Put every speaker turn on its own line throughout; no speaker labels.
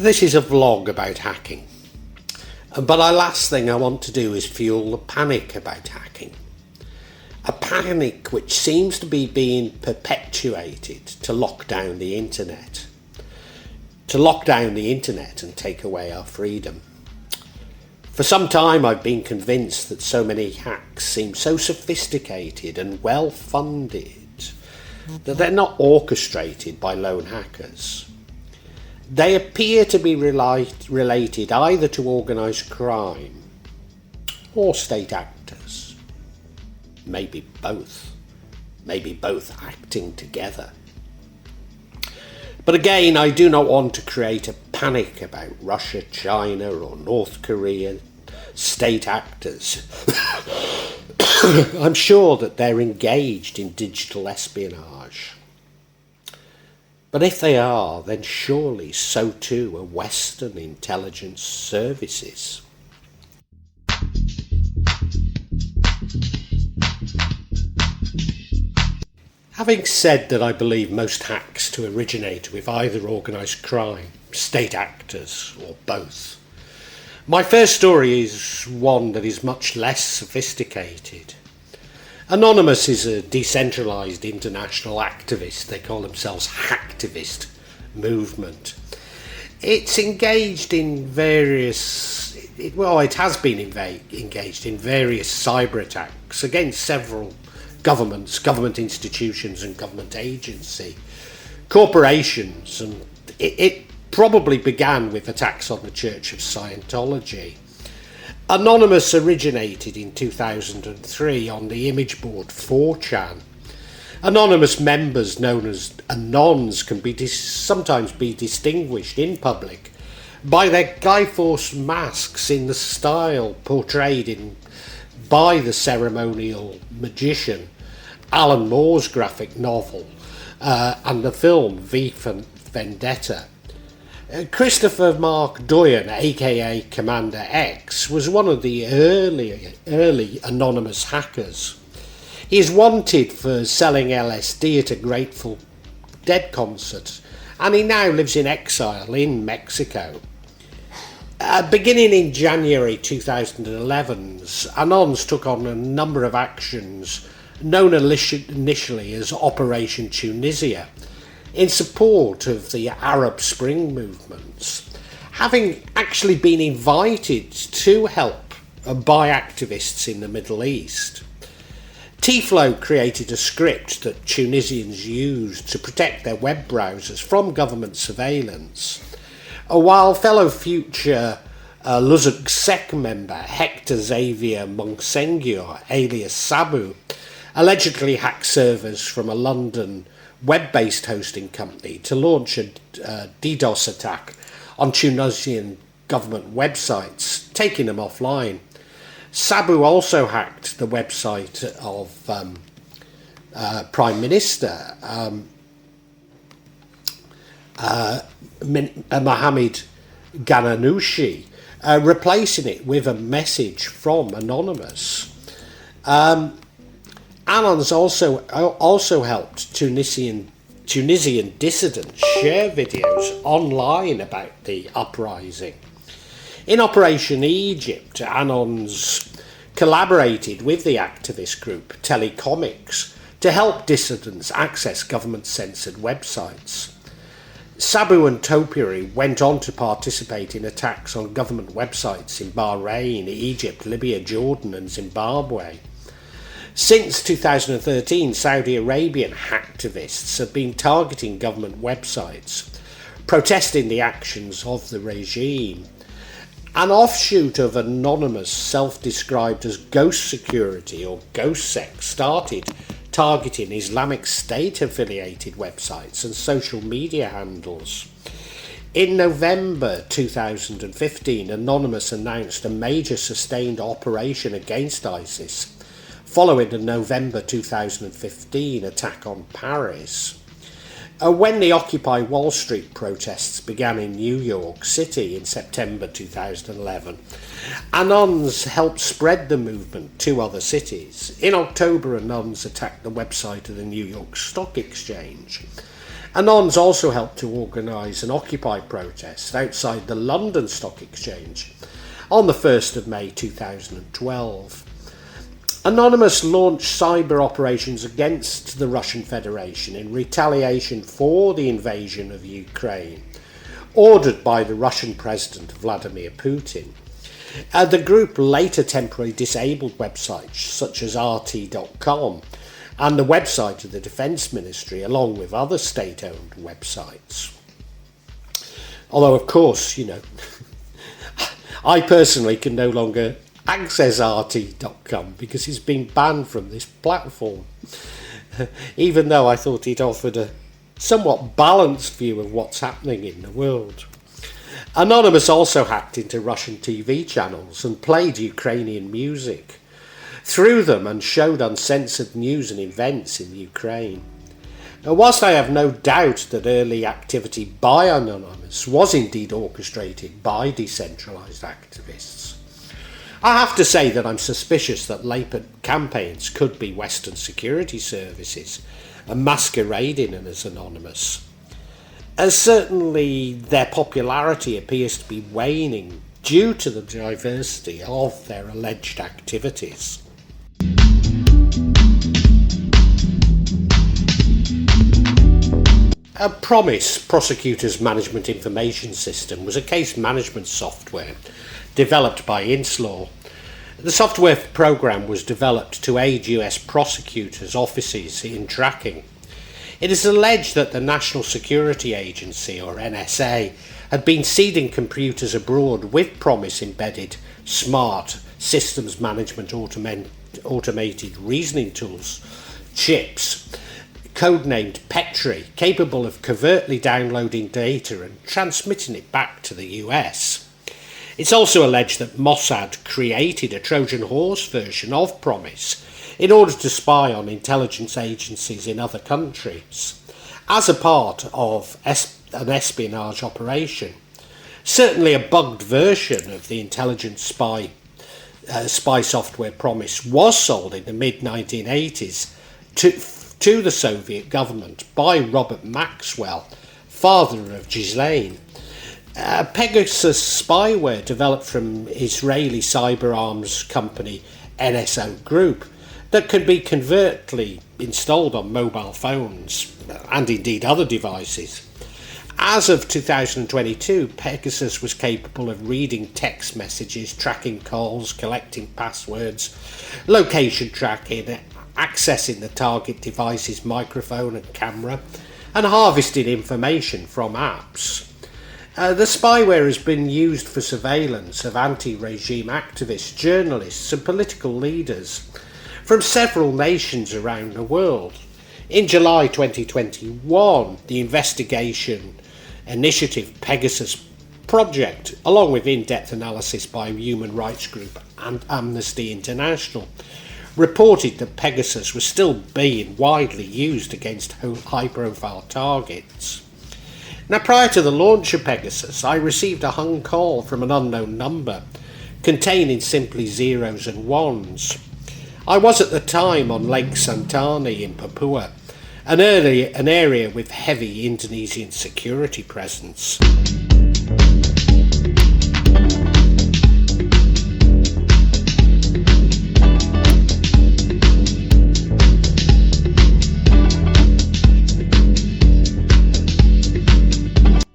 This is a vlog about hacking, but the last thing I want to do is fuel the panic about hacking. A panic which seems to be being perpetuated to lock down the internet. To lock down the internet and take away our freedom. For some time I've been convinced that so many hacks seem so sophisticated and well funded that they're not orchestrated by lone hackers. They appear to be related either to organised crime or state actors. Maybe both acting together. But again, I do not want to create a panic about Russia, China or North Korea state actors. I'm sure that they're engaged in digital espionage. But if they are, then surely so too are Western intelligence services. Having said that I believe most hacks to originate with either organised crime, state actors or both, my first story is one that is much less sophisticated. Anonymous is a decentralised international activist. They call themselves hacktivist movement. It's engaged in it has been engaged in various cyberattacks against several governments, government institutions and government agency, corporations, and it probably began with attacks on the Church of Scientology. Anonymous originated in 2003 on the imageboard 4chan. Anonymous members known as anons can sometimes be distinguished in public by their Guy Fawkes masks in the style portrayed by the ceremonial magician Alan Moore's graphic novel and the film Vendetta. Christopher Mark Doyen, aka Commander X, was one of the early anonymous hackers. He is wanted for selling LSD at a Grateful Dead concert, and he now lives in exile in Mexico. Beginning in January 2011, Anons took on a number of actions known initially as Operation Tunisia, in support of the Arab Spring movements, having actually been invited to help by activists in the Middle East. T-Flow created a script that Tunisians used to protect their web browsers from government surveillance, while fellow future Luxembourg member Hector Xavier Monsengur, alias Sabu, allegedly hacked servers from a London web-based hosting company to launch a DDoS attack on Tunisian government websites, taking them offline. Sabu also hacked the website of Prime Minister Mohamed Ghannouchi, replacing it with a message from Anonymous. Anons also helped Tunisian dissidents share videos online about the uprising. In Operation Egypt, Anons collaborated with the activist group Telecomics to help dissidents access government-censored websites. Sabu and Topiary went on to participate in attacks on government websites in Bahrain, Egypt, Libya, Jordan and Zimbabwe. Since 2013, Saudi Arabian hacktivists have been targeting government websites, protesting the actions of the regime. An offshoot of Anonymous, self-described as Ghost Security or GhostSec, started targeting Islamic State-affiliated websites and social media handles. In November 2015, Anonymous announced a major sustained operation against ISIS, following the November 2015 attack on Paris. When the Occupy Wall Street protests began in New York City in September 2011, Anons helped spread the movement to other cities. In October, Anons attacked the website of the New York Stock Exchange. Anons also helped to organise an Occupy protest outside the London Stock Exchange on the 1st of May 2012. Anonymous launched cyber operations against the Russian Federation in retaliation for the invasion of Ukraine, ordered by the Russian President Vladimir Putin. The group later temporarily disabled websites such as RT.com and the website of the Defence Ministry, along with other state-owned websites. Although, of course, I personally can no longer access RT.com because it's been banned from this platform, even though I thought it offered a somewhat balanced view of what's happening in the world. Anonymous also hacked into Russian TV channels and played Ukrainian music through them and showed uncensored news and events in Ukraine. Now, whilst I have no doubt that early activity by Anonymous was indeed orchestrated by decentralised activists, I have to say that I'm suspicious that later campaigns could be Western security services masquerading as Anonymous, as certainly their popularity appears to be waning due to the diversity of their alleged activities. PROMIS, Prosecutors Management Information System, was a case management software developed by Inslaw. The software program was developed to aid US prosecutors' offices in tracking. It is alleged that the National Security Agency, or NSA, had been seeding computers abroad with PROMIS embedded smart systems management automated reasoning tools, chips, codenamed Petri, capable of covertly downloading data and transmitting it back to the US. It's also alleged that Mossad created a Trojan horse version of PROMIS in order to spy on intelligence agencies in other countries as a part of an espionage operation. Certainly a bugged version of the intelligence spy software PROMIS was sold in the mid-1980s to the Soviet government by Robert Maxwell, father of Ghislaine. Pegasus spyware developed from Israeli cyber arms company NSO Group that could be covertly installed on mobile phones and indeed other devices. As of 2022, Pegasus was capable of reading text messages, tracking calls, collecting passwords, location tracking, accessing the target device's microphone and camera, and harvesting information from apps. The spyware has been used for surveillance of anti-regime activists, journalists and political leaders from several nations around the world. In July 2021, the investigation initiative Pegasus Project, along with in-depth analysis by human rights group and Amnesty International, reported that Pegasus was still being widely used against high-profile targets. Now, prior to the launch of Pegasus, I received a hung call from an unknown number containing simply zeros and ones. I was at the time on Lake Santani in Papua, an area with heavy Indonesian security presence.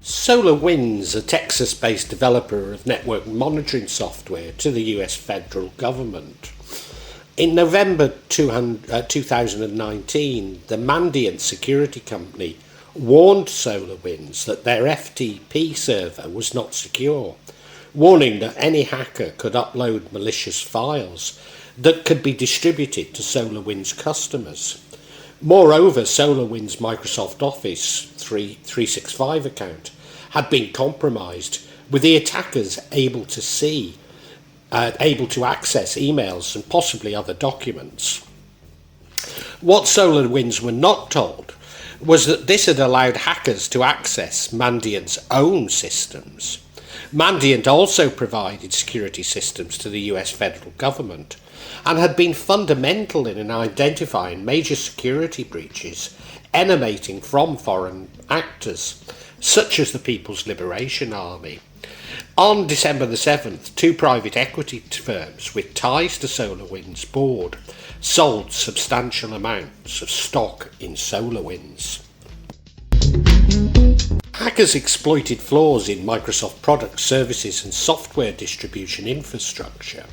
SolarWinds, a Texas-based developer of network monitoring software to the US federal government. In November 2019, the Mandiant security company warned SolarWinds that their FTP server was not secure, warning that any hacker could upload malicious files that could be distributed to SolarWinds customers. Moreover, SolarWinds' Microsoft Office 365 account had been compromised, with the attackers able to access emails and possibly other documents. What SolarWinds were not told was that this had allowed hackers to access Mandiant's own systems. Mandiant also provided security systems to the US federal government and had been fundamental in identifying major security breaches emanating from foreign actors, such as the People's Liberation Army. On December the 7th, two private equity firms with ties to SolarWinds board sold substantial amounts of stock in SolarWinds. Hackers exploited flaws in Microsoft products, services and software distribution infrastructure.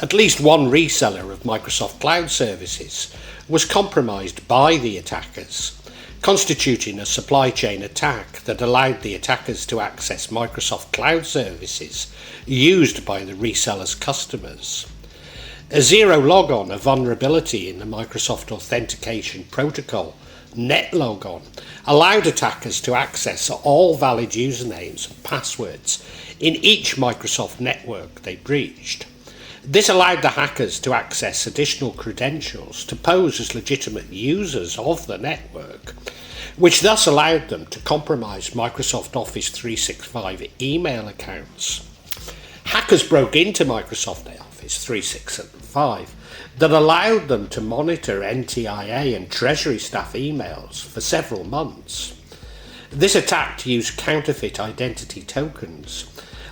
At least one reseller of Microsoft Cloud services was compromised by the attackers, constituting a supply chain attack that allowed the attackers to access Microsoft Cloud services used by the reseller's customers. A zero logon, a vulnerability in the Microsoft Authentication Protocol, NetLogon, allowed attackers to access all valid usernames and passwords in each Microsoft network they breached. This allowed the hackers to access additional credentials to pose as legitimate users of the network, which thus allowed them to compromise Microsoft Office 365 email accounts. Hackers broke into Microsoft Office 365 that allowed them to monitor NTIA and Treasury staff emails for several months. This attack used counterfeit identity tokens,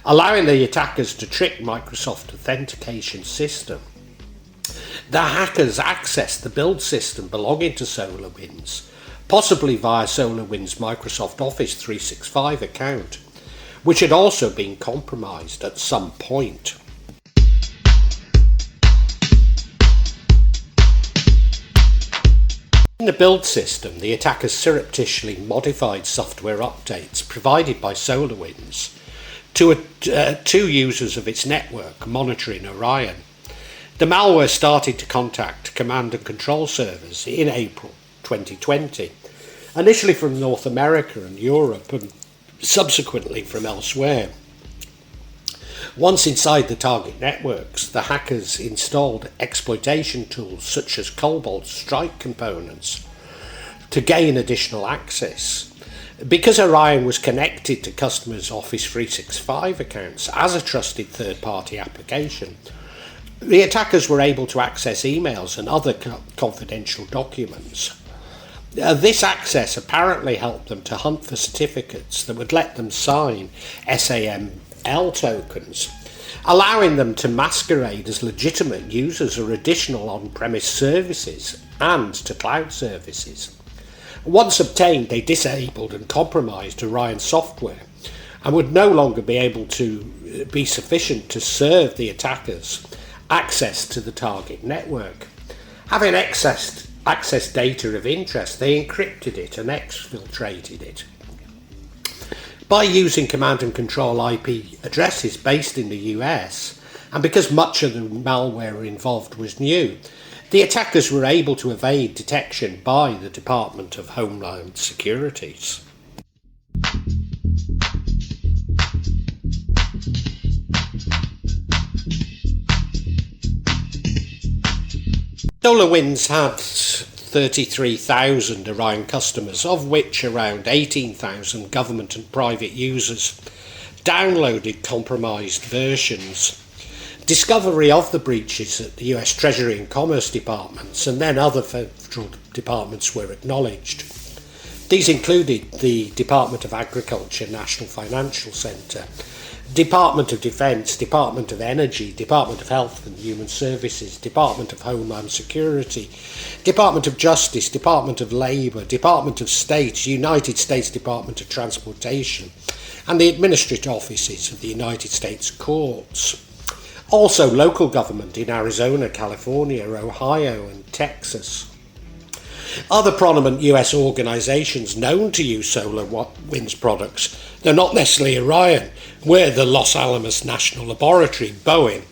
allowing the attackers to trick Microsoft Authentication System. The hackers accessed the build system belonging to SolarWinds, possibly via SolarWinds' Microsoft Office 365 account, which had also been compromised at some point. In the build system, the attackers surreptitiously modified software updates provided by SolarWinds to two users of its network monitoring Orion. The malware started to contact command and control servers in April 2020, initially from North America and Europe, and subsequently from elsewhere. Once inside the target networks, the hackers installed exploitation tools such as Cobalt Strike components to gain additional access. Because Orion was connected to customers' Office 365 accounts as a trusted third-party application, the attackers were able to access emails and other confidential documents. This access apparently helped them to hunt for certificates that would let them sign SAML tokens, allowing them to masquerade as legitimate users or additional on-premise services and to cloud services. Once obtained, they disabled and compromised Orion software and would no longer be able to be sufficient to serve the attackers access to the target network. Having accessed data of interest, they encrypted it and exfiltrated it. By using command and control IP addresses based in the US, and because much of the malware involved was new, the attackers were able to evade detection by the Department of Homeland Security. SolarWinds had 33,000 Orion customers, of which around 18,000 government and private users downloaded compromised versions. Discovery of the breaches at the US Treasury and Commerce departments and then other federal departments were acknowledged. These included the Department of Agriculture National Financial Centre, Department of Defence, Department of Energy, Department of Health and Human Services, Department of Homeland Security, Department of Justice, Department of Labour, Department of State, United States Department of Transportation, and the administrative offices of the United States Courts. Also local government in Arizona, California, Ohio and Texas. Other prominent US organisations known to use SolarWinds products, though not necessarily Orion, were the Los Alamos National Laboratory, Boeing,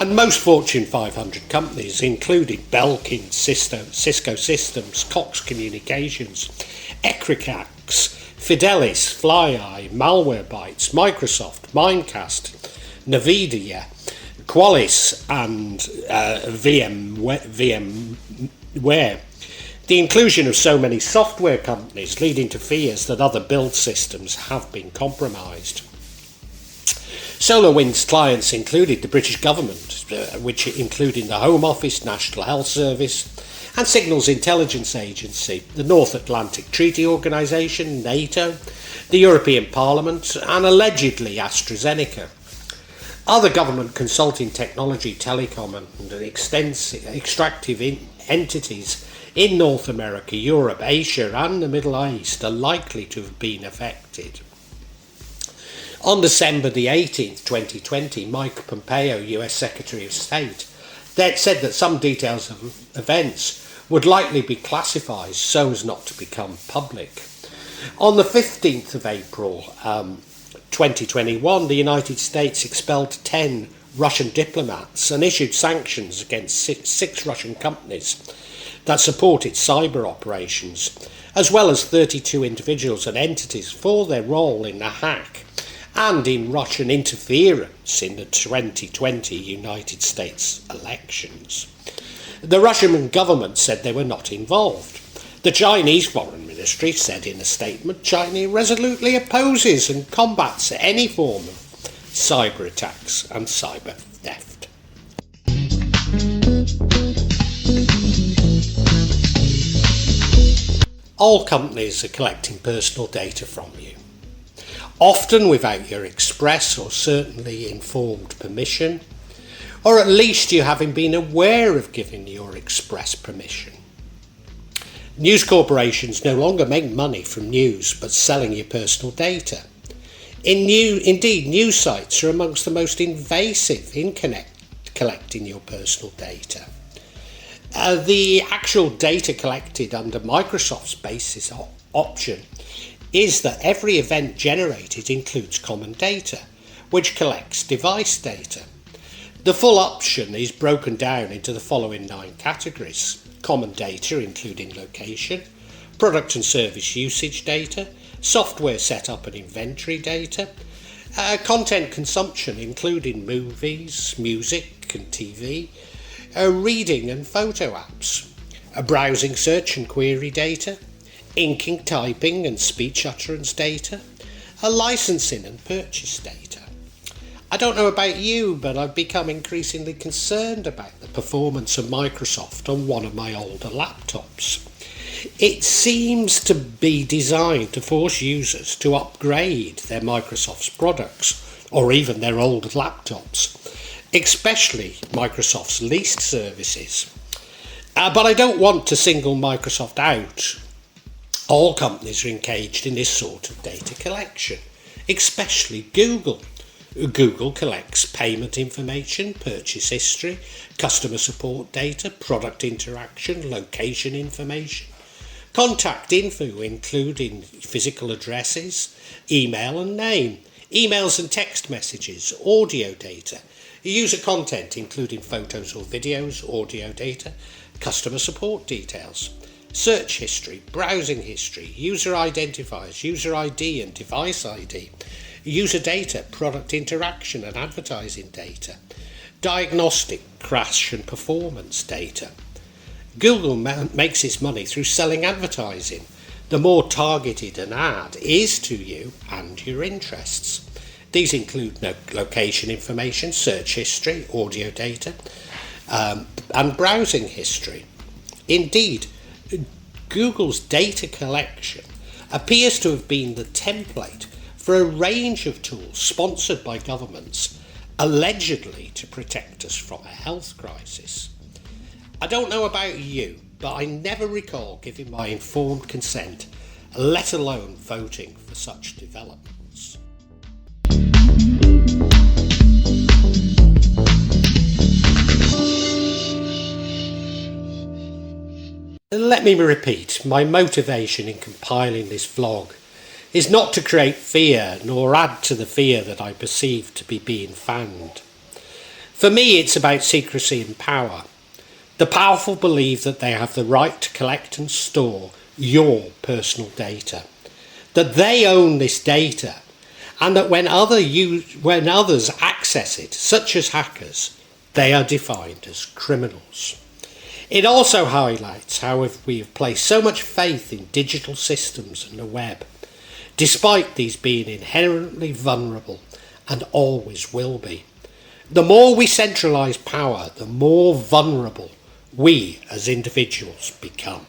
and most Fortune 500 companies, including Belkin, Cisco Systems, Cox Communications, Equifax, Fidelis, FlyEye, Malwarebytes, Microsoft, Mimecast, Nvidia, Qualys, and VMware. The inclusion of so many software companies leading to fears that other build systems have been compromised. SolarWinds clients included the British government, which including the Home Office, National Health Service, and Signals Intelligence Agency, the North Atlantic Treaty Organisation, NATO, the European Parliament, and allegedly AstraZeneca. Other government consulting technology, telecom, and extractive entities in North America, Europe, Asia, and the Middle East are likely to have been affected. On December the 18th, 2020, Mike Pompeo, US Secretary of State, said that some details of events would likely be classified so as not to become public. On the 15th of April 2021, the United States expelled 10 Russian diplomats and issued sanctions against six Russian companies that supported cyber operations, as well as 32 individuals and entities for their role in the hack and in Russian interference in the 2020 United States elections. The Russian government said they were not involved. The Chinese Foreign Ministry said in a statement, China resolutely opposes and combats any form of cyber attacks and cyber theft. All companies are collecting personal data from you, often without your express or certainly informed permission, or at least you having been aware of giving your express permission. News corporations no longer make money from news but selling your personal data. Indeed, news sites are amongst the most invasive in collecting your personal data. The actual data collected under Microsoft's basis option is that every event generated includes common data, which collects device data. The full option is broken down into the following 9 categories: common data including location, product and service usage data, software setup and inventory data, content consumption including movies, music and TV, reading and photo apps, browsing, search and query data, inking, typing and speech utterance data, licensing and purchase data. I don't know about you, but I've become increasingly concerned about the performance of Microsoft on one of my older laptops. It seems to be designed to force users to upgrade their Microsoft's products, or even their old laptops, especially Microsoft's leased services. But I don't want to single Microsoft out. All companies are engaged in this sort of data collection, especially Google. Google collects payment information, purchase history, customer support data, product interaction, location information, contact info including physical addresses, email and name, emails and text messages, audio data, user content including photos or videos, audio data, customer support details, search history, browsing history, user identifiers, user ID and device ID, user data, product interaction and advertising data, diagnostic, crash and performance data. Google makes its money through selling advertising. The more targeted an ad is to you and your interests. These include location information, search history, audio data, and browsing history. Indeed, Google's data collection appears to have been the template for a range of tools sponsored by governments, allegedly to protect us from a health crisis. I don't know about you, but I never recall giving my informed consent, let alone voting for such developments. Let me repeat, my motivation in compiling this vlog is not to create fear nor add to the fear that I perceive to be being fanned. For me, it's about secrecy and power. The powerful believe that they have the right to collect and store your personal data, that they own this data, and that when others access it, such as hackers, they are defined as criminals. It also highlights how we have placed so much faith in digital systems and the web, despite these being inherently vulnerable and always will be. The more we centralise power, the more vulnerable we as individuals become.